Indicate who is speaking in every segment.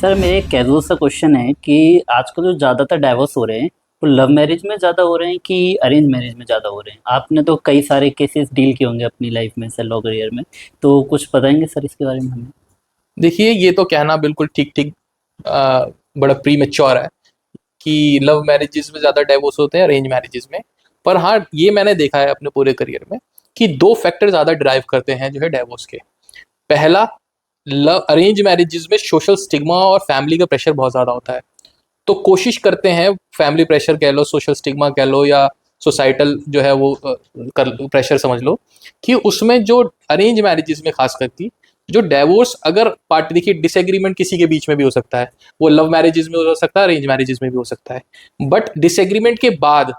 Speaker 1: Sir मेरे एक casual सा क्वेश्चन है कि आजकल जो ज़्यादातर डाइवोर्स हो रहे हैं वो लव मैरिज में ज़्यादा हो रहे हैं कि अरेंज मैरिज में ज़्यादा हो रहे हैं। आपने तो कई सारे केसेस डील किए होंगे अपनी लाइफ में सर, लॉ करियर में। तो कुछ बताएंगे सर इसके बारे में हमें।
Speaker 2: देखिए, ये तो कहना बिल्कुल ठीक ठीक बड़ा प्री मेच्योर है कि लव मैरिजेस में ज़्यादा डाइवोर्स होते हैं अरेंज मैरिजेस में। पर हाँ, ये मैंने देखा है अपने पूरे करियर में कि दो फैक्टर ज़्यादा ड्राइव करते हैं जो है डाइवोर्स के। पहला, लव अरेंज मैरिजेस में सोशल स्टिग्मा और फैमिली का प्रेशर बहुत ज़्यादा होता है। तो कोशिश करते हैं, फैमिली प्रेशर कह लो, सोशल स्टिग्मा कह लो, या सोसाइटल जो है वो कर प्रेशर समझ लो, कि उसमें जो अरेंज मैरिजेस में खास करके जो डाइवोर्स अगर पार्टी, देखिए डिसएग्रीमेंट किसी के बीच में भी हो सकता है, वो लव मैरिजेस में हो सकता है, अरेंज मैरिजेस में भी हो सकता है। बट डिसएग्रीमेंट के बाद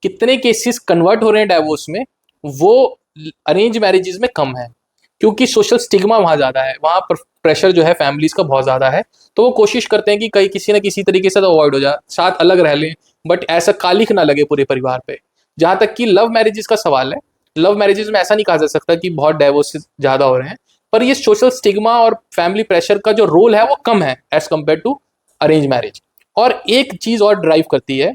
Speaker 2: कितने केसेस कन्वर्ट हो रहे हैं डाइवोर्स में, वो अरेंज मैरिजेस में कम है, क्योंकि सोशल स्टिग्मा वहाँ ज़्यादा है, वहाँ पर प्रेशर जो है फैमिलीज का बहुत ज़्यादा है। तो वो कोशिश करते हैं कि कहीं किसी ना किसी तरीके से तो अवॉइड हो जाए, साथ अलग रह लें, बट ऐसा कालिख ना लगे पूरे परिवार पे। जहाँ तक कि लव मैरिजेस का सवाल है, लव मैरिजेस में ऐसा नहीं कहा जा सकता कि बहुत डाइवोर्स ज़्यादा हो रहे हैं, पर ये सोशल स्टिग्मा और फैमिली प्रेशर का जो रोल है वो कम है as compared to arrange marriage. और एक चीज़ और ड्राइव करती है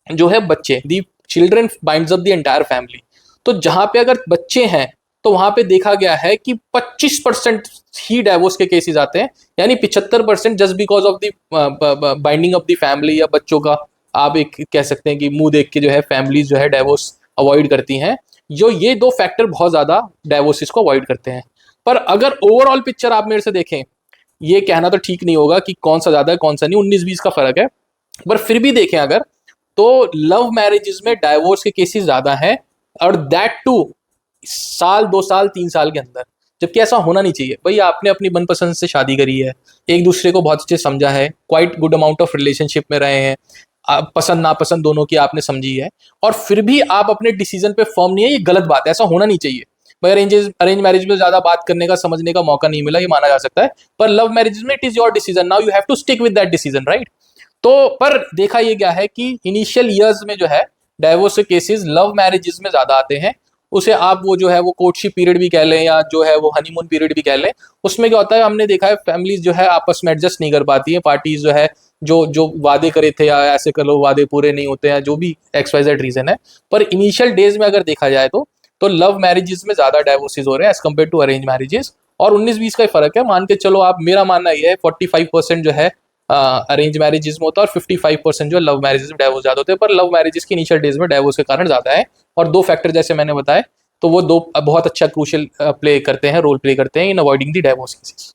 Speaker 2: जो है बच्चे, the children binds up the entire family. तो जहाँ पे अगर बच्चे हैं, तो वहां पे देखा गया है कि 25% ही डाइवोर्स के केसेस आते हैं, यानी 75% just because of the binding of the family या बच्चों का। आप एक कह सकते हैं कि मुंह देख के जो है फैमिलीज जो है डाइवोर्स अवॉइड करती हैं। जो ये दो फैक्टर बहुत ज्यादा डाइवोर्सिस को अवॉइड करते हैं। पर अगर ओवरऑल पिक्चर आप मेरे से देखें, ये कहना तो ठीक नहीं होगा कि कौन सा ज्यादा है कौन सा नहीं, 19-20 का फर्क है। पर फिर भी देखें अगर, तो लव मैरिजेस में डाइवोर्स के केसेस ज्यादा हैं, और दैट टू साल 2 साल 3 साल के अंदर। जबकि ऐसा होना नहीं चाहिए। भाई, आपने अपनी मनपसंद से शादी करी है, एक दूसरे को बहुत अच्छे समझा है, quite good amount of relationship में रहे हैं, पसंद नापसंद दोनों की आपने समझी है, और फिर भी आप अपने डिसीजन पे फर्म नहीं है, ये गलत बात है, ऐसा होना नहीं चाहिए। भाई, अरेंज मैरिज में ज्यादा बात करने का, समझने का मौका नहीं मिला, ये माना जा सकता है। पर लव मैरिज में it is your decision, now you have to stick with that decision, right. तो पर देखा ये गया है कि इनिशियल ईयर्स में जो है डाइवोर्स के केसेस लव मैरिजेस में ज्यादा आते हैं। उसे आप वो जो है वो कोर्टशिप पीरियड भी कह लें, या जो है वो हनीमून पीरियड भी कह लें। उसमें क्या होता है, हमने देखा है फैमिलीज जो है आपस में एडजस्ट नहीं कर पाती हैं, पार्टीज जो है जो जो वादे करे थे या ऐसे कर लो वादे पूरे नहीं होते हैं, जो भी XYZ रीजन है। पर इनिशियल डेज में अगर देखा जाए तो लव मैरिजेस में ज्यादा डाइवोर्सेज हो रहे हैं as compared to arrange marriages. और 19-20 का ही फर्क है, मान के चलो आप। मेरा मानना ये है 45% जो है अरेंज मैरिजेस में होता है, और 55% जो लव मैरिजेस में डाइवोर्स ज्यादा होते हैं। पर लव मैरिजेस की इनिशियल डेज में डाइवोर्स के कारण ज्यादा है। और दो फैक्टर जैसे मैंने बताए, तो वो दो बहुत अच्छा क्रूशियल प्ले करते हैं, रोल प्ले करते हैं इन अवॉइडिंग द डाइवोर्स केसेस।